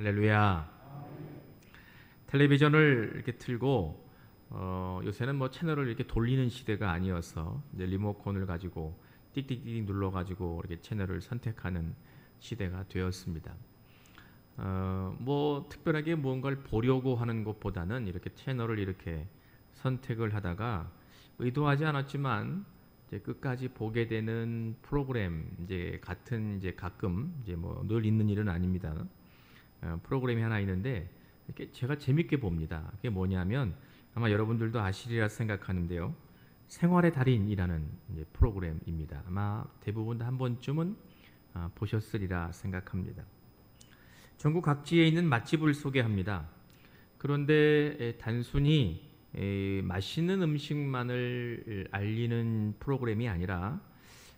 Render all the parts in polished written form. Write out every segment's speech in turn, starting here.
할렐루야. 텔레비전을 이렇게 틀고 요새는 뭐 채널을 이렇게 돌리는 시대가 아니어서 이제 리모컨을 가지고 띡띡띡 눌러 가지고 이렇게 채널을 선택하는 시대가 되었습니다. 뭐 특별하게 무언가를 보려고 하는 것보다는 이렇게 채널을 이렇게 선택을 하다가 의도하지 않았지만 이제 끝까지 보게 되는 프로그램, 이제 같은 이제 가끔 이제 뭐 늘 있는 일은 아닙니다. 프로그램이 하나 있는데 이렇게 제가 재밌게 봅니다. 그게 뭐냐면 아마 여러분들도 아시리라 생각하는데요. 생활의 달인이라는 이제 프로그램입니다. 아마 대부분 다 한 번쯤은 보셨으리라 생각합니다. 전국 각지에 있는 맛집을 소개합니다. 그런데 단순히 맛있는 음식만을 알리는 프로그램이 아니라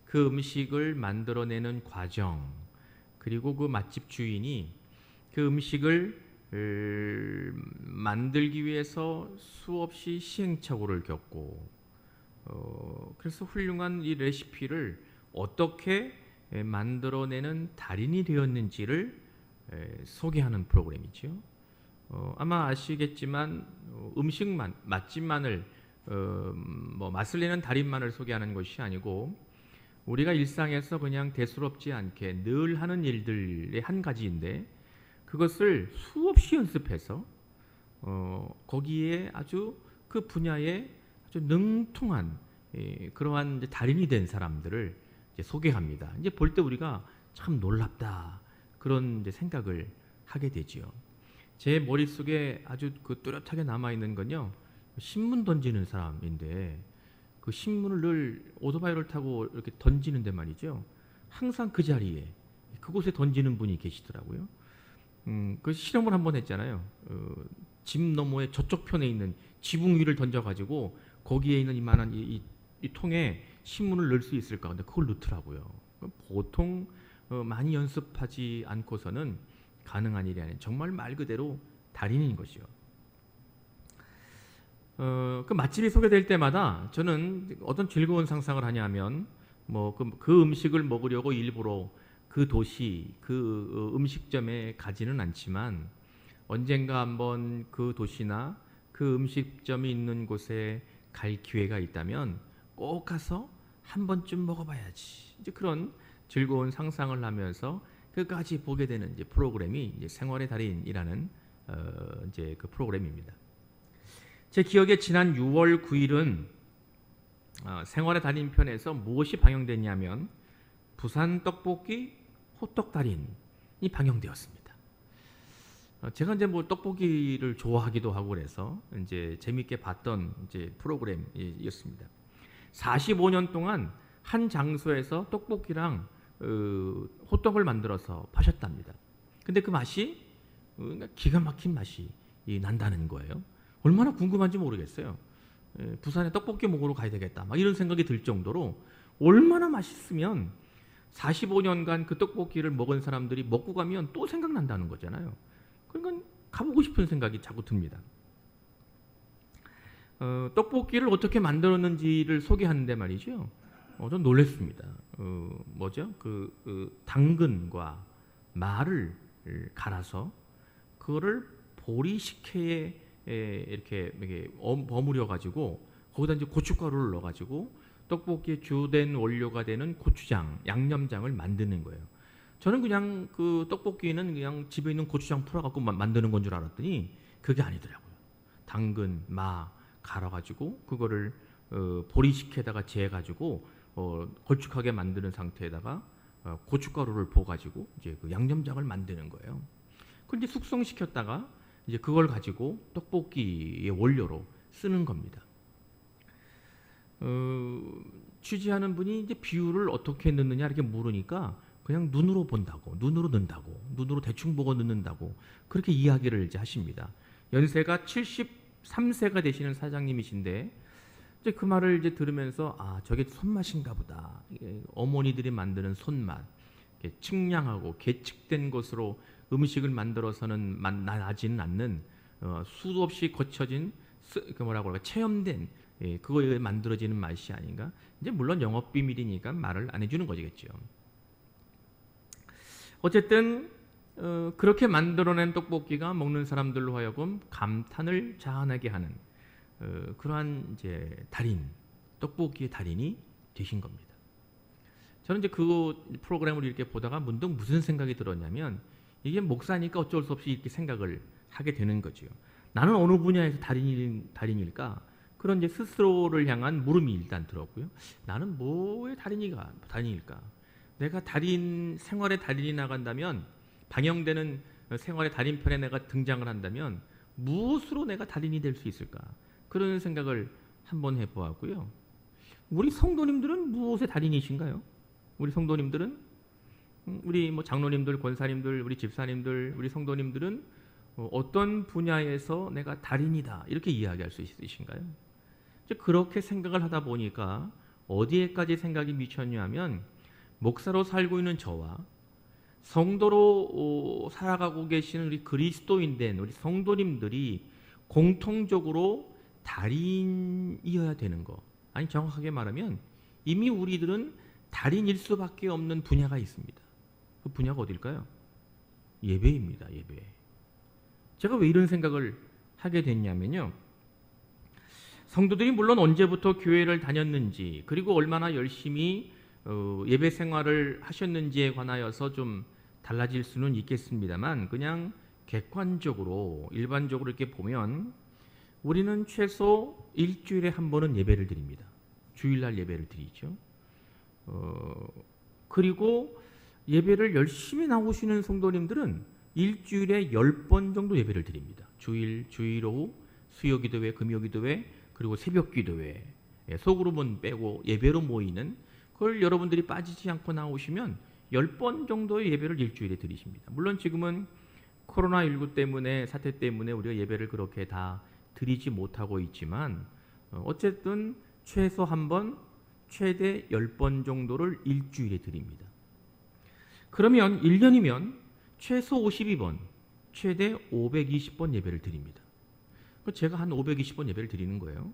그 음식을 만들어내는 과정, 그리고 그 맛집 주인이 그 음식을 만들기 위해서 수없이 시행착오를 겪고 그래서 훌륭한 이 레시피를 어떻게 만들어내는 달인이 되었는지를 소개하는 프로그램이죠. 아마 아시겠지만 음식만, 맛집만을 뭐 맛을 내는 달인만을 소개하는 것이 아니고 우리가 일상에서 그냥 대수롭지 않게 늘 하는 일들의 한 가지인데 그것을 수없이 연습해서 거기에 아주 그 분야에 아주 능통한 그러한 이제 달인이 된 사람들을 이제 소개합니다. 이제 볼 때 우리가 참 놀랍다 그런 이제 생각을 하게 되지요. 제 머릿속에 아주 그 뚜렷하게 남아 있는 건요. 신문 던지는 사람인데 그 신문을 늘 오토바이를 타고 이렇게 던지는데 말이죠. 항상 그 자리에 그곳에 던지는 분이 계시더라고요. 그 실험을 한번 했잖아요. 집 너머에 저쪽 편에 있는 지붕 위를 던져가지고 거기에 있는 이만한 이 통에 신문을 넣을 수 있을까? 근데 그걸 넣더라고요. 보통 많이 연습하지 않고서는 가능한 일이 아닌 정말 말 그대로 달인인 것이요. 그 맛집이 소개될 때마다 저는 어떤 즐거운 상상을 하냐면 뭐 그 음식을 먹으려고 일부러 그 도시, 그 음식점에 가지는 않지만 언젠가 한번 그 도시나 그 음식점이 있는 곳에 갈 기회가 있다면 꼭 가서 한 번쯤 먹어봐야지. 이제 그런 즐거운 상상을 하면서 끝까지 보게 되는 이제 프로그램이 이제 생활의 달인이라는 이제 그 프로그램입니다. 제 기억에 지난 6월 9일은 생활의 달인 편에서 무엇이 방영됐냐면 부산 떡볶이 호떡 달인이 방영되었습니다. 제가 이제 뭐 떡볶이를 좋아하기도 하고 그래서 이제 재밌게 봤던 이제 프로그램이었습니다. 45년 동안 한 장소에서 떡볶이랑 호떡을 만들어서 파셨답니다. 근데 그 맛이 기가 막힌 맛이 난다는 거예요. 얼마나 궁금한지 모르겠어요. 부산에 떡볶이 먹으러 가야 되겠다. 막 이런 생각이 들 정도로 얼마나 맛있으면 45년간 그 떡볶이를 먹은 사람들이 먹고 가면 또 생각난다는 거잖아요. 그러니까 가보고 싶은 생각이 자꾸 듭니다. 떡볶이를 어떻게 만들었는지를 소개하는데 말이죠. 전 놀랐습니다. 뭐죠? 당근과 마를 갈아서 그거를 보리식혜에 이렇게 버무려 가지고 거기다 이제 고춧가루를 넣어 가지고 떡볶이의 주된 원료가 되는 고추장, 양념장을 만드는 거예요. 저는 그냥 그 떡볶이는 그냥 집에 있는 고추장 풀어갖고 만드는 건 줄 알았더니 그게 아니더라고요. 당근, 마 갈아가지고 그거를 보리식혜에다가 재가지고 걸쭉하게 만드는 상태에다가 고춧가루를 부어가지고 이제 그 양념장을 만드는 거예요. 그런데 숙성시켰다가 이제 그걸 가지고 떡볶이의 원료로 쓰는 겁니다. 취재하는 분이 이제 비율을 어떻게 넣느냐 이렇게 물으니까 그냥 눈으로 본다고, 눈으로 넣는다고, 눈으로 대충 보고 넣는다고 그렇게 이야기를 이제 하십니다. 연세가 73세가 되시는 사장님이신데 이제 그 말을 이제 들으면서 저게 손맛인가 보다. 어머니들이 만드는 손맛, 측량하고 계측된 것으로 음식을 만들어서는 나지는 않는 수도 없이 거쳐진 체험된 그거에 만들어지는 맛이 아닌가. 이제 물론 영업 비밀이니까 말을 안 해주는 거겠죠. 어쨌든 그렇게 만들어낸 떡볶이가 먹는 사람들로 하여금 감탄을 자아나게 하는 그러한 이제 달인, 떡볶이의 달인이 되신 겁니다. 저는 이제 그 프로그램을 이렇게 보다가 문득 무슨 생각이 들었냐면 이게 목사니까 어쩔 수 없이 이렇게 생각을 하게 되는 거죠. 나는 어느 분야에서 달인일까? 그런 이제 스스로를 향한 물음이 일단 들었고요. 나는 뭐의 달인일까? 내가 생활의 달인이 나간다면 방영되는 생활의 달인편에 내가 등장을 한다면 무엇으로 내가 달인이 될 수 있을까? 그런 생각을 한번 해보았고요. 우리 성도님들은 무엇의 달인이신가요? 우리 성도님들은 우리 뭐 장로님들, 권사님들, 우리 집사님들, 우리 성도님들은 어떤 분야에서 내가 달인이다 이렇게 이야기할 수 있으신가요? 그렇게 생각을 하다 보니까 어디에까지 생각이 미쳤냐면 목사로 살고 있는 저와 성도로 살아가고 계시는 우리 그리스도인 된 우리 성도님들이 공통적으로 달인이어야 되는 거. 아니 정확하게 말하면 이미 우리들은 달인일 수밖에 없는 분야가 있습니다. 그 분야가 어딜까요? 예배입니다. 예배. 제가 왜 이런 생각을 하게 됐냐면요. 성도들이 물론 언제부터 교회를 다녔는지 그리고 얼마나 열심히 예배 생활을 하셨는지에 관하여서 좀 달라질 수는 있겠습니다만 그냥 객관적으로 일반적으로 이렇게 보면 우리는 최소 일주일에 한 번은 예배를 드립니다. 주일날 예배를 드리죠. 그리고 예배를 열심히 나오시는 성도님들은 일주일에 10번 정도 예배를 드립니다. 주일 오후, 수요 기도회, 금요 기도회, 그리고 새벽 기도회, 소그룹은 빼고 예배로 모이는 그걸 여러분들이 빠지지 않고 나오시면 10번 정도의 예배를 일주일에 드리십니다. 물론 지금은 코로나19 때문에 사태 때문에 우리가 예배를 그렇게 다 드리지 못하고 있지만 어쨌든 최소 한 번, 최대 10번 정도를 일주일에 드립니다. 그러면 1년이면 최소 52번, 최대 520번 예배를 드립니다. 제가 한 520번 예배를 드리는 거예요.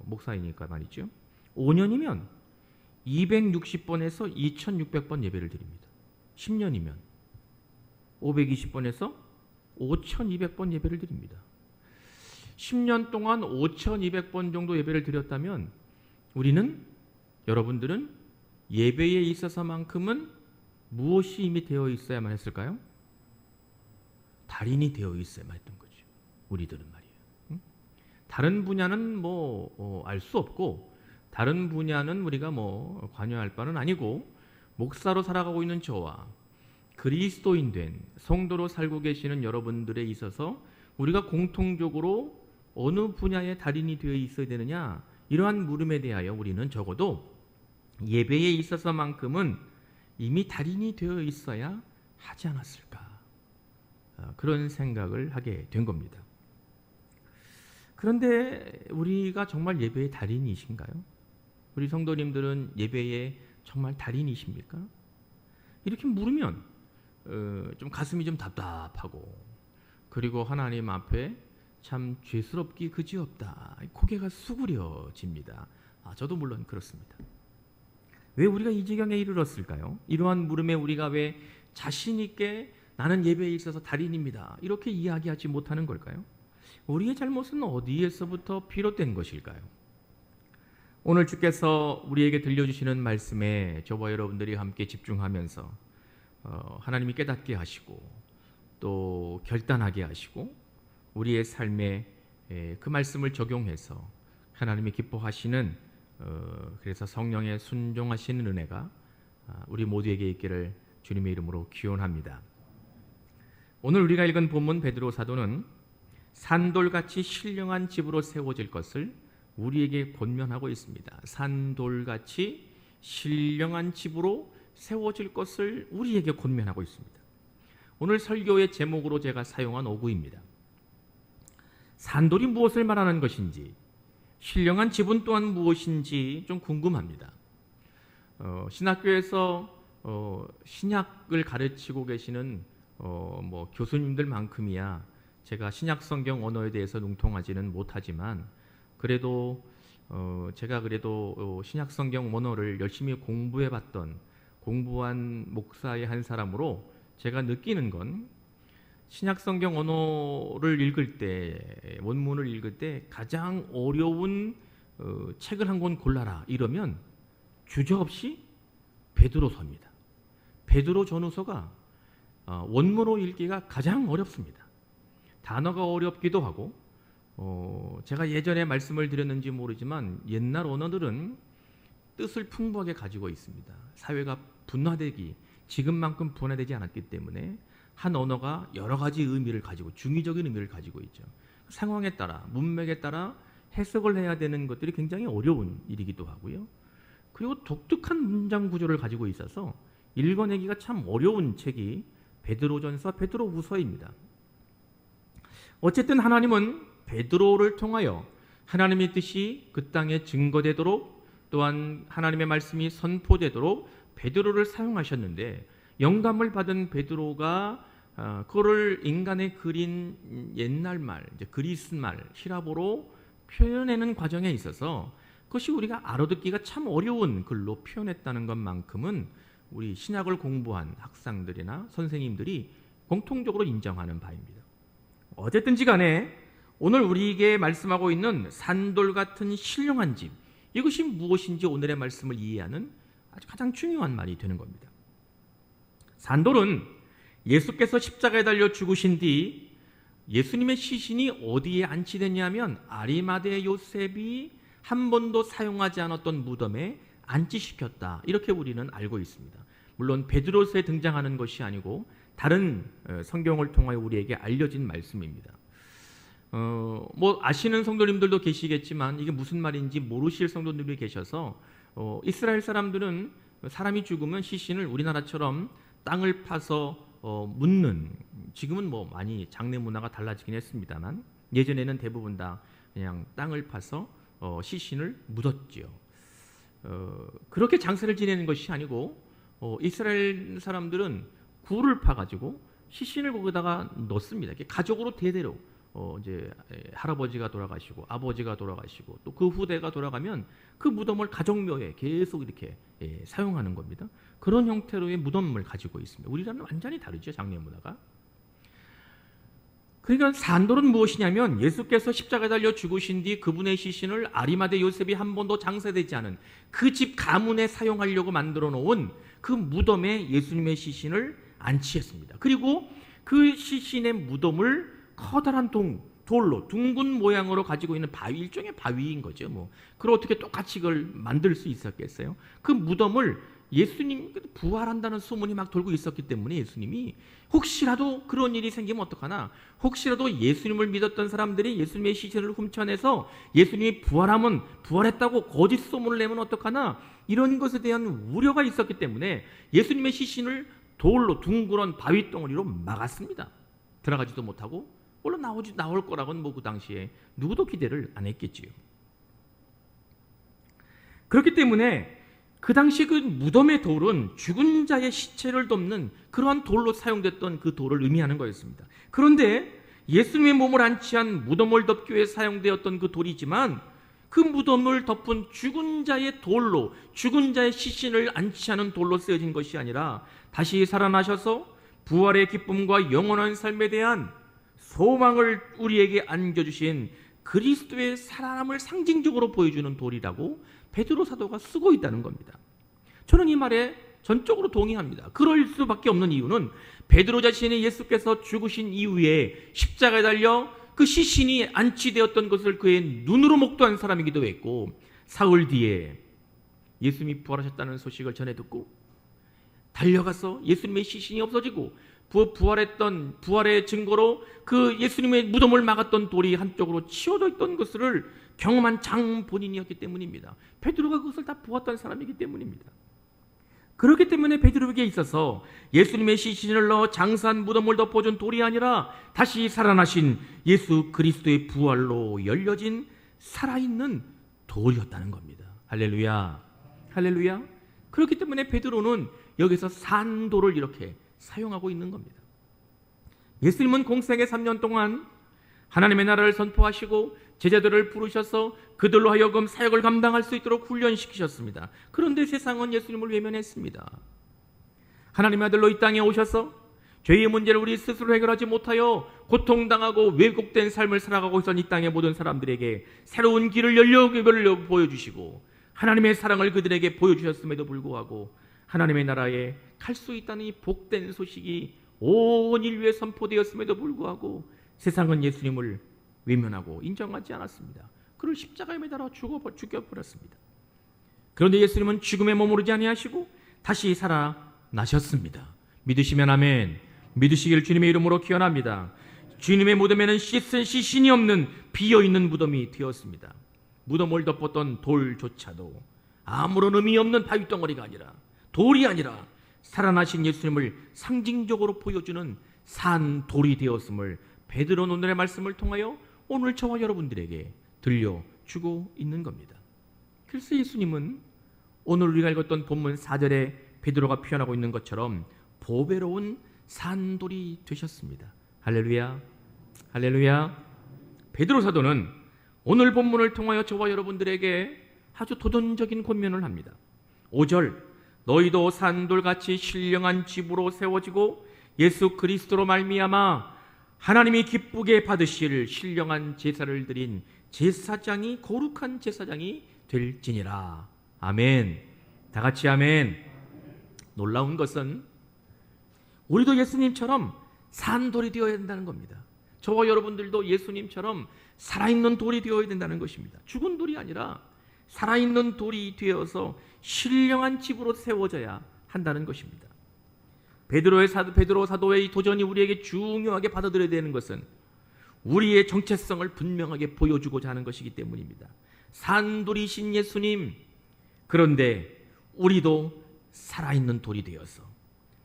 목사이니까 말이죠. 5년이면 260번에서 2600번 예배를 드립니다. 10년이면 520번에서 5200번 예배를 드립니다. 10년 동안 5200번 정도 예배를 드렸다면 여러분들은 예배에 있어서만큼은 무엇이 이미 되어 있어야만 했을까요? 달인이 되어 있어야만 했던 거죠. 우리들은 말이에요. 다른 분야는 뭐 알 수 없고 다른 분야는 우리가 뭐 관여할 바는 아니고 목사로 살아가고 있는 저와 그리스도인 된 성도로 살고 계시는 여러분들에 있어서 우리가 공통적으로 어느 분야의 달인이 되어 있어야 되느냐 이러한 물음에 대하여 우리는 적어도 예배에 있어서만큼은 이미 달인이 되어 있어야 하지 않았을까 그런 생각을 하게 된 겁니다. 그런데 우리가 정말 예배의 달인이신가요? 우리 성도님들은 예배의 정말 달인이십니까? 이렇게 물으면 좀 가슴이 좀 답답하고 그리고 하나님 앞에 참 죄스럽기 그지없다 고개가 수그려집니다. 저도 물론 그렇습니다. 왜 우리가 이 지경에 이르렀을까요? 이러한 물음에 우리가 왜 자신 있게 나는 예배에 있어서 달인입니다 이렇게 이야기하지 못하는 걸까요? 우리의 잘못은 어디에서부터 비롯된 것일까요? 오늘 주께서 우리에게 들려주시는 말씀에 저와 여러분들이 함께 집중하면서 하나님이 깨닫게 하시고 또 결단하게 하시고 우리의 삶에 그 말씀을 적용해서 하나님이 기뻐하시는 그래서 성령의 순종하시는 은혜가 우리 모두에게 있기를 주님의 이름으로 기원합니다. 오늘 우리가 읽은 본문 베드로 사도는 산돌같이 신령한 집으로 세워질 것을 우리에게 권면하고 있습니다. 산돌같이 신령한 집으로 세워질 것을 우리에게 권면하고 있습니다. 오늘 설교의 제목으로 제가 사용한 어구입니다. 산돌이 무엇을 말하는 것인지 신령한 집은 또한 무엇인지 좀 궁금합니다. 신학교에서 신약을 가르치고 계시는 뭐 교수님들만큼이야 제가 신약 성경 언어에 대해서 능통하지는 못하지만 그래도 제가 신약 성경 언어를 열심히 공부한 목사의 한 사람으로 제가 느끼는 건 신약 성경 언어를 읽을 때, 원문을 읽을 때 가장 어려운 책을 한 권 골라라 이러면 주저없이 베드로서입니다. 베드로 전후서가 원문으로 읽기가 가장 어렵습니다. 단어가 어렵기도 하고 제가 예전에 말씀을 드렸는지 모르지만 옛날 언어들은 뜻을 풍부하게 가지고 있습니다. 사회가 분화되기 지금만큼 분화되지 않았기 때문에 한 언어가 여러 가지 의미를 가지고 중의적인 의미를 가지고 있죠. 상황에 따라 문맥에 따라 해석을 해야 되는 것들이 굉장히 어려운 일이기도 하고요. 그리고 독특한 문장 구조를 가지고 있어서 읽어내기가 참 어려운 책이 베드로전서, 베드로후서입니다. 어쨌든 하나님은 베드로를 통하여 하나님의 뜻이 그 땅에 증거되도록 또한 하나님의 말씀이 선포되도록 베드로를 사용하셨는데 영감을 받은 베드로가 그거를 인간의 그린 옛날 말, 이제 그리스 말, 히라보로 표현하는 과정에 있어서 그것이 우리가 알아듣기가 참 어려운 글로 표현했다는 것만큼은 우리 신약을 공부한 학생들이나 선생님들이 공통적으로 인정하는 바입니다. 어쨌든지 간에 오늘 우리에게 말씀하고 있는 산돌 같은 신령한 집, 이것이 무엇인지 오늘의 말씀을 이해하는 아주 가장 중요한 말이 되는 겁니다. 산돌은 예수께서 십자가에 달려 죽으신 뒤 예수님의 시신이 어디에 안치됐냐면 아리마대 요셉이 한 번도 사용하지 않았던 무덤에 안치시켰다, 이렇게 우리는 알고 있습니다. 물론 베드로서에 등장하는 것이 아니고 다른 성경을 통하여 우리에게 알려진 말씀입니다. 뭐 아시는 성도님들도 계시겠지만 이게 무슨 말인지 모르실 성도님들이 계셔서 이스라엘 사람들은 사람이 죽으면 시신을 우리나라처럼 땅을 파서 묻는, 지금은 뭐 많이 장례 문화가 달라지긴 했습니다만 예전에는 대부분 다 그냥 땅을 파서 시신을 묻었지요. 그렇게 장사를 지내는 것이 아니고 이스라엘 사람들은 굴을 파가지고 시신을 거기다가 넣습니다. 가족으로 대대로 이제 할아버지가 돌아가시고 아버지가 돌아가시고 또 그 후대가 돌아가면 그 무덤을 가족묘에 계속 이렇게 사용하는 겁니다. 그런 형태로의 무덤을 가지고 있습니다. 우리랑은 완전히 다르죠, 장례 문화가. 그러니까 산돌은 무엇이냐면 예수께서 십자가에 달려 죽으신 뒤 그분의 시신을 아리마대 요셉이 한 번도 장사되지 않은 그 집 가문에 사용하려고 만들어 놓은 그 무덤에 예수님의 시신을 안치했습니다. 그리고 그 시신의 무덤을 커다란 돌로 둥근 모양으로 가지고 있는 바위, 일종의 바위인 거죠. 뭐 그걸 어떻게 똑같이 그걸 만들 수 있었겠어요? 그 무덤을 예수님 부활한다는 소문이 막 돌고 있었기 때문에 예수님이 혹시라도 그런 일이 생기면 어떡하나, 혹시라도 예수님을 믿었던 사람들이 예수님의 시신을 훔쳐내서 예수님이 부활하면 부활했다고 거짓 소문을 내면 어떡하나, 이런 것에 대한 우려가 있었기 때문에 예수님의 시신을 돌로 둥그런 바위 덩어리로 막았습니다. 들어가지도 못하고 물론 나올 거라고는 뭐 그 당시에 누구도 기대를 안 했겠지요. 그렇기 때문에 그 당시 그 무덤의 돌은 죽은 자의 시체를 덮는 그러한 돌로 사용됐던 그 돌을 의미하는 거였습니다. 그런데 예수님의 몸을 안치한 무덤을 덮기 위해 사용되었던 그 돌이지만 그 무덤을 덮은 죽은 자의 돌로, 죽은 자의 시신을 안치하는 돌로 쓰여진 것이 아니라 다시 살아나셔서 부활의 기쁨과 영원한 삶에 대한 소망을 우리에게 안겨주신 그리스도의 살아남을 상징적으로 보여주는 돌이라고 베드로 사도가 쓰고 있다는 겁니다. 저는 이 말에 전적으로 동의합니다. 그럴 수밖에 없는 이유는 베드로 자신이 예수께서 죽으신 이후에 십자가에 달려 그 시신이 안치되었던 것을 그의 눈으로 목도한 사람이기도 했고, 사흘 뒤에 예수님이 부활하셨다는 소식을 전해 듣고 달려가서 예수님의 시신이 없어지고 부활했던 부활의 증거로 그 예수님의 무덤을 막았던 돌이 한쪽으로 치워져 있던 것을 경험한 장 본인이었기 때문입니다. 베드로가 그것을 다 보았던 사람이기 때문입니다. 그렇기 때문에 베드로에게 있어서 예수님의 시신을 넣어 장사한 무덤을 덮어준 돌이 아니라 다시 살아나신 예수 그리스도의 부활로 열려진 살아있는 돌이었다는 겁니다. 할렐루야, 할렐루야. 그렇기 때문에 베드로는 여기서 산돌을 이렇게 사용하고 있는 겁니다. 예수님은 공생의 3년 동안 하나님의 나라를 선포하시고 제자들을 부르셔서 그들로 하여금 사역을 감당할 수 있도록 훈련시키셨습니다. 그런데 세상은 예수님을 외면했습니다. 하나님의 아들로 이 땅에 오셔서 죄의 문제를 우리 스스로 해결하지 못하여 고통당하고 왜곡된 삶을 살아가고 있던 이 땅의 모든 사람들에게 새로운 길을 열려 보여주시고 하나님의 사랑을 그들에게 보여주셨음에도 불구하고 하나님의 나라에 갈 수 있다는 이 복된 소식이 온 인류에 선포되었음에도 불구하고 세상은 예수님을 외면하고 인정하지 않았습니다. 그를 십자가에 매달아 죽여버렸습니다. 그런데 예수님은 죽음에 머무르지 아니하시고 다시 살아나셨습니다. 믿으시면 아멘. 믿으시길 주님의 이름으로 기원합니다. 주님의 무덤에는 씻은 시신이 없는 비어있는 무덤이 되었습니다. 무덤을 덮었던 돌조차도 아무런 의미 없는 바위덩어리가 아니라, 돌이 아니라 살아나신 예수님을 상징적으로 보여주는 산 돌이 되었음을 베드로는 오늘의 말씀을 통하여 오늘 저와 여러분들에게 들려주고 있는 겁니다. 그래서 예수님은 오늘 우리가 읽었던 본문 4절에 베드로가 표현하고 있는 것처럼 보배로운 산돌이 되셨습니다. 할렐루야, 할렐루야. 베드로 사도는 오늘 본문을 통하여 저와 여러분들에게 아주 도전적인 권면을 합니다. 5절, 너희도 산돌같이 신령한 집으로 세워지고 예수 그리스도로 말미암아 하나님이 기쁘게 받으실 신령한 제사를 드린 제사장이, 거룩한 제사장이 될지니라. 아멘. 다 같이 아멘. 놀라운 것은 우리도 예수님처럼 산돌이 되어야 된다는 겁니다. 저와 여러분들도 예수님처럼 살아있는 돌이 되어야 된다는 것입니다. 죽은 돌이 아니라 살아있는 돌이 되어서 신령한 집으로 세워져야 한다는 것입니다. 베드로 사도의 이 도전이 우리에게 중요하게 받아들여야 되는 것은 우리의 정체성을 분명하게 보여주고자 하는 것이기 때문입니다. 산돌이신 예수님, 그런데 우리도 살아있는 돌이 되어서,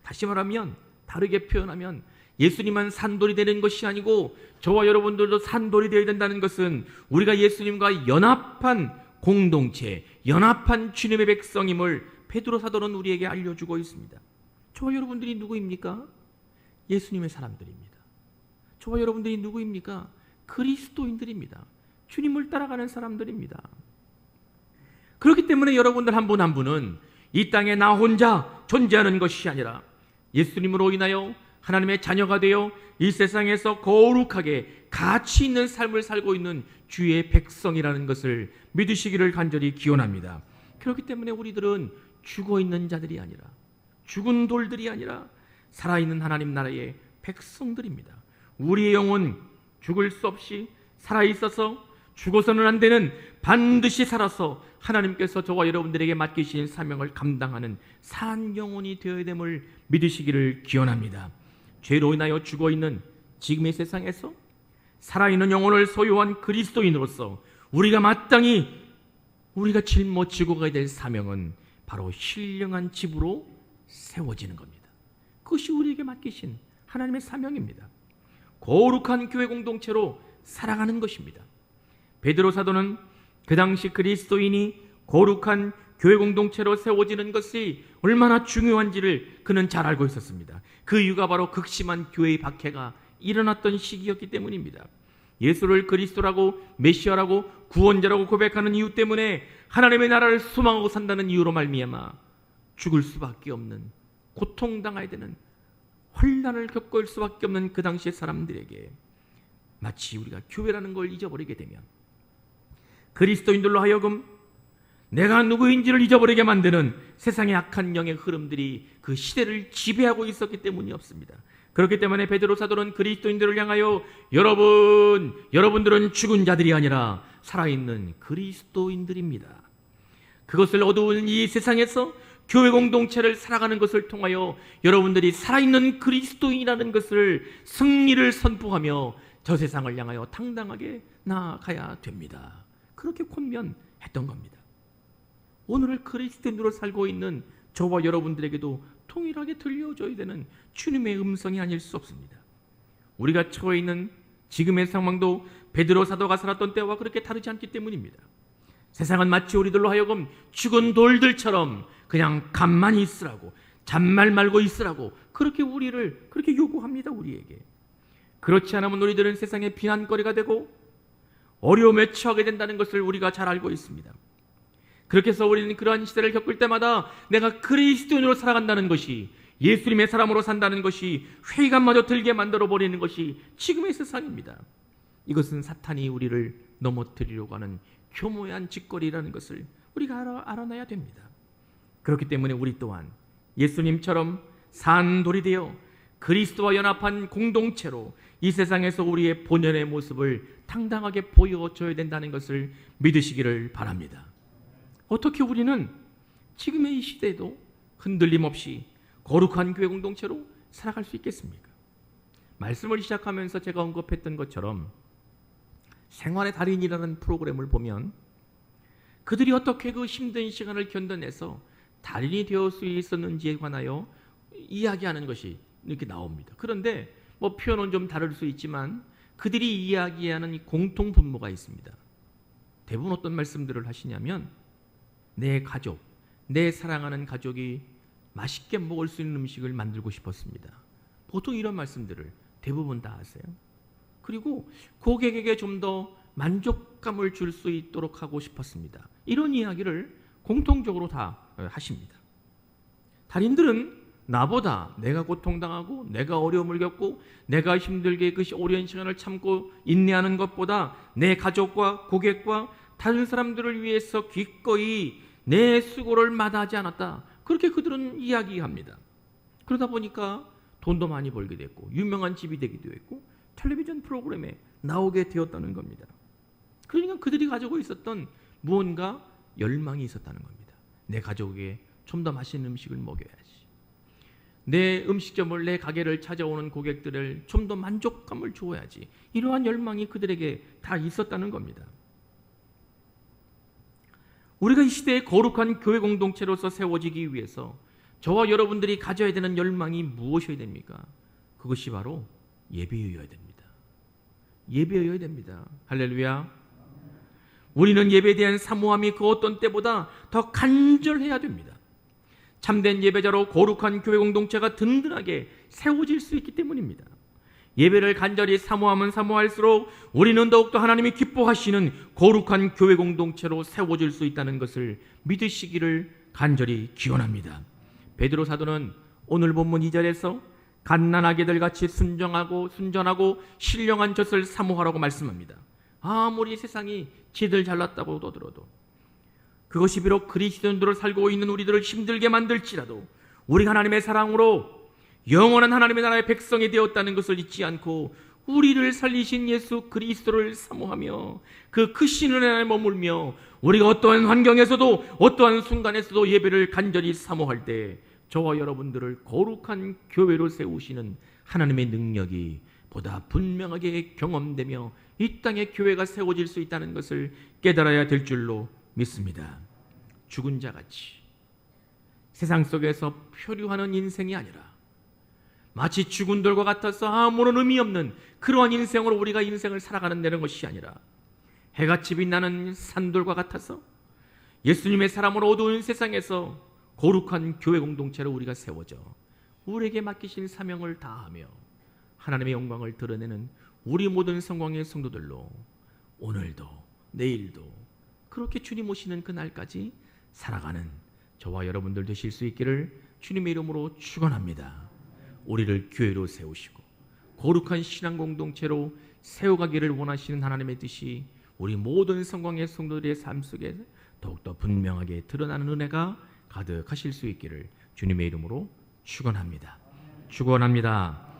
다시 말하면, 다르게 표현하면 예수님만 산돌이 되는 것이 아니고 저와 여러분들도 산돌이 되어야 된다는 것은 우리가 예수님과 연합한 공동체, 연합한 주님의 백성임을 베드로 사도는 우리에게 알려주고 있습니다. 저와 여러분들이 누구입니까? 예수님의 사람들입니다. 저와 여러분들이 누구입니까? 그리스도인들입니다. 주님을 따라가는 사람들입니다. 그렇기 때문에 여러분들 한 분 한 분은 이 땅에 나 혼자 존재하는 것이 아니라 예수님으로 인하여 하나님의 자녀가 되어 이 세상에서 거룩하게 가치 있는 삶을 살고 있는 주의 백성이라는 것을 믿으시기를 간절히 기원합니다. 그렇기 때문에 우리들은 죽어있는 자들이 아니라, 죽은 돌들이 아니라 살아있는 하나님 나라의 백성들입니다. 우리의 영혼 죽을 수 없이 살아있어서 죽어서는 안 되는, 반드시 살아서 하나님께서 저와 여러분들에게 맡기신 사명을 감당하는 산 영혼이 되어야 됨을 믿으시기를 기원합니다. 죄로 인하여 죽어있는 지금의 세상에서 살아있는 영혼을 소유한 그리스도인으로서 우리가 마땅히 우리가 짊어지고 가야 될 사명은 바로 신령한 집으로 세워지는 겁니다. 그것이 우리에게 맡기신 하나님의 사명입니다. 거룩한 교회 공동체로 살아가는 것입니다. 베드로 사도는 그 당시 그리스도인이 거룩한 교회 공동체로 세워지는 것이 얼마나 중요한지를 그는 잘 알고 있었습니다. 그 이유가 바로 극심한 교회의 박해가 일어났던 시기였기 때문입니다. 예수를 그리스도라고, 메시아라고, 구원자라고 고백하는 이유 때문에 하나님의 나라를 소망하고 산다는 이유로 말미암아 죽을 수밖에 없는, 고통당해야 되는, 환난을 겪을 수밖에 없는 그 당시의 사람들에게 마치 우리가 교회라는 걸 잊어버리게 되면 그리스도인들로 하여금 내가 누구인지를 잊어버리게 만드는 세상의 악한 영의 흐름들이 그 시대를 지배하고 있었기 때문이었습니다. 그렇기 때문에 베드로 사도는 그리스도인들을 향하여 여러분들은 죽은 자들이 아니라 살아있는 그리스도인들입니다. 그것을 어두운 이 세상에서 교회 공동체를 살아가는 것을 통하여 여러분들이 살아있는 그리스도인이라는 것을, 승리를 선포하며 저 세상을 향하여 당당하게 나아가야 됩니다. 그렇게 권면했던 겁니다. 오늘을 그리스도인으로 살고 있는 저와 여러분들에게도 통일하게 들려줘야 되는 주님의 음성이 아닐 수 없습니다. 우리가 처해 있는 지금의 상황도 베드로 사도가 살았던 때와 그렇게 다르지 않기 때문입니다. 세상은 마치 우리들로 하여금 죽은 돌들처럼 그냥 가만히 있으라고, 잔말 말고 있으라고 그렇게 우리를 그렇게 요구합니다. 우리에게. 그렇지 않으면 우리들은 세상의 비난거리가 되고 어려움에 처하게 된다는 것을 우리가 잘 알고 있습니다. 그렇게 해서 우리는 그러한 시대를 겪을 때마다 내가 그리스도인으로 살아간다는 것이 예수님의 사람으로 산다는 것이 회의감마저 들게 만들어버리는 것이 지금의 세상입니다. 이것은 사탄이 우리를 넘어뜨리려고 하는 교묘한 짓거리라는 것을 우리가 알아놔야 됩니다. 그렇기 때문에 우리 또한 예수님처럼 산돌이 되어 그리스도와 연합한 공동체로 이 세상에서 우리의 본연의 모습을 당당하게 보여줘야 된다는 것을 믿으시기를 바랍니다. 어떻게 우리는 지금의 이 시대에도 흔들림 없이 거룩한 교회 공동체로 살아갈 수 있겠습니까? 말씀을 시작하면서 제가 언급했던 것처럼 생활의 달인이라는 프로그램을 보면 그들이 어떻게 그 힘든 시간을 견뎌내서 달인이 되어 수 있었는지에 관하여 이야기하는 것이 이렇게 나옵니다. 그런데 뭐 표현은 좀 다를 수 있지만 그들이 이야기하는 이 공통 분모가 있습니다. 대부분 어떤 말씀들을 하시냐면 내 가족, 내 사랑하는 가족이 맛있게 먹을 수 있는 음식을 만들고 싶었습니다. 보통 이런 말씀들을 대부분 다 하세요. 그리고 고객에게 좀 더 만족감을 줄 수 있도록 하고 싶었습니다. 이런 이야기를 공통적으로 다 하십니다. 달인들은 나보다 내가 고통당하고 내가 어려움을 겪고 내가 힘들게 그 어려운 시간을 참고 인내하는 것보다 내 가족과 고객과 다른 사람들을 위해서 기꺼이 내 수고를 마다하지 않았다. 그렇게 그들은 이야기합니다. 그러다 보니까 돈도 많이 벌게 됐고 유명한 집이 되기도 했고 텔레비전 프로그램에 나오게 되었다는 겁니다. 그러니까 그들이 가지고 있었던 무언가 열망이 있었다는 겁니다. 내 가족에게 좀 더 맛있는 음식을 먹여야지. 내 음식점을, 내 가게를 찾아오는 고객들을 좀 더 만족감을 주어야지. 이러한 열망이 그들에게 다 있었다는 겁니다. 우리가 이 시대의 거룩한 교회 공동체로서 세워지기 위해서 저와 여러분들이 가져야 되는 열망이 무엇이어야 됩니까? 그것이 바로 예배여야 됩니다. 예배여야 됩니다. 할렐루야. 우리는 예배에 대한 사모함이 그 어떤 때보다 더 간절해야 됩니다. 참된 예배자로 거룩한 교회 공동체가 든든하게 세워질 수 있기 때문입니다. 예배를 간절히 사모하면 사모할수록 우리는 더욱더 하나님이 기뻐하시는 거룩한 교회 공동체로 세워질 수 있다는 것을 믿으시기를 간절히 기원합니다. 베드로 사도는 오늘 본문 2절에서 갓난아기들 같이 순전하고 신령한 젖을 사모하라고 말씀합니다. 아무리 세상이 지들 잘났다고 떠들어도 그것이 비록 그리스도인으로 살고 있는 우리들을 힘들게 만들지라도 우리가 하나님의 사랑으로 영원한 하나님의 나라의 백성이 되었다는 것을 잊지 않고 우리를 살리신 예수 그리스도를 사모하며 그 크신 은혜 안에 머물며 우리가 어떠한 환경에서도 어떠한 순간에서도 예배를 간절히 사모할 때 저와 여러분들을 거룩한 교회로 세우시는 하나님의 능력이 보다 분명하게 경험되며 이 땅에 교회가 세워질 수 있다는 것을 깨달아야 될 줄로 믿습니다. 죽은 자같이 세상 속에서 표류하는 인생이 아니라 마치 죽은 돌과 같아서 아무런 의미 없는 그러한 인생으로 우리가 인생을 살아가는 것이 아니라 해같이 빛나는 산돌과 같아서 예수님의 사람으로 어두운 세상에서 거룩한 교회 공동체로 우리가 세워져 우리에게 맡기신 사명을 다하며 하나님의 영광을 드러내는 우리 모든 성광의 성도들로 오늘도 내일도 그렇게 주님 오시는 그날까지 살아가는 저와 여러분들 되실 수 있기를 주님의 이름으로 축원합니다. 우리를 교회로 세우시고 거룩한 신앙 공동체로 세워가기를 원하시는 하나님의 뜻이 우리 모든 성광의 성도들의 삶 속에 더욱더 분명하게 드러나는 은혜가 가득하실 수 있기를 주님의 이름으로 축원합니다. 축원합니다.